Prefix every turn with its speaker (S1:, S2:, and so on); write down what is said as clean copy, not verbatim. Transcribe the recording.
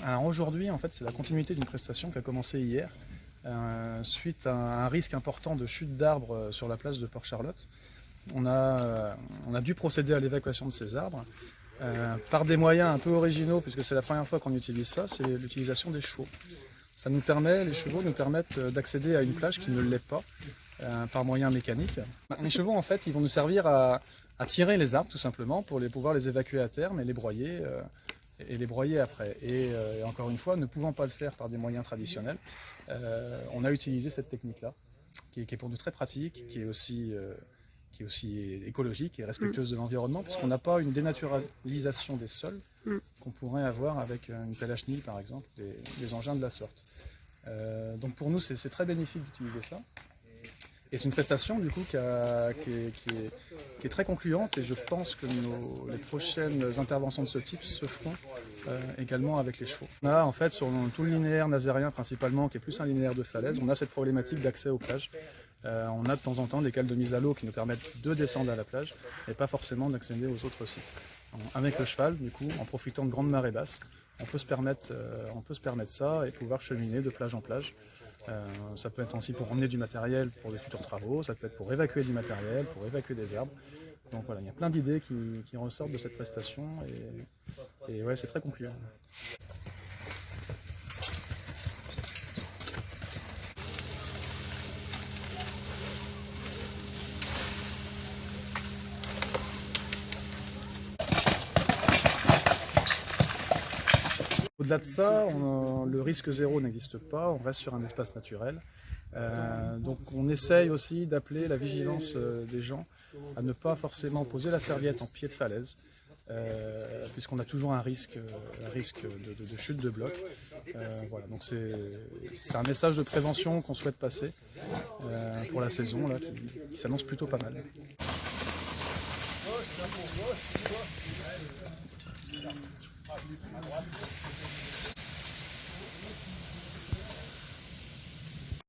S1: Alors aujourd'hui, en fait, c'est la continuité d'une prestation qui a commencé hier, suite à un risque important de chute d'arbres sur la place de Port-Charlotte. On a dû procéder à l'évacuation de ces arbres par des moyens un peu originaux, puisque c'est la première fois qu'on utilise ça, c'est l'utilisation des chevaux. Les chevaux nous permettent d'accéder à une plage qui ne l'est pas par moyen mécanique. Les chevaux, en fait, ils vont nous servir à tirer les arbres, tout simplement, pour pouvoir les évacuer à terme et les broyer après. Et encore une fois, ne pouvant pas le faire par des moyens traditionnels, on a utilisé cette technique-là, qui est pour nous très pratique, qui est aussi écologique et respectueuse de l'environnement, puisqu'on n'a pas une dénaturalisation des sols qu'on pourrait avoir avec une pelle à chenille, par exemple, des engins de la sorte. Donc pour nous, c'est très bénéfique d'utiliser ça. Et c'est une prestation du coup qui est très concluante, et je pense que les prochaines interventions de ce type se feront également avec les chevaux. On a en fait sur tout le linéaire nazérien principalement, qui est plus un linéaire de falaise, on a cette problématique d'accès aux plages. On a de temps en temps des cales de mise à l'eau qui nous permettent de descendre à la plage et pas forcément d'accéder aux autres sites. Avec le cheval, du coup, en profitant de grandes marées basses, on peut se permettre ça et pouvoir cheminer de plage en plage. Ça peut être aussi pour emmener du matériel pour de futurs travaux, ça peut être pour évacuer du matériel, pour évacuer des arbres. Donc voilà, il y a plein d'idées qui ressortent de cette prestation et ouais, c'est très concluant. Au-delà de ça, le risque zéro n'existe pas, on reste sur un espace naturel. Donc on essaye aussi d'appeler la vigilance des gens à ne pas forcément poser la serviette en pied de falaise, puisqu'on a toujours un risque de chute de bloc. Voilà, donc c'est un message de prévention qu'on souhaite passer pour la saison là, qui s'annonce plutôt pas mal. À droite.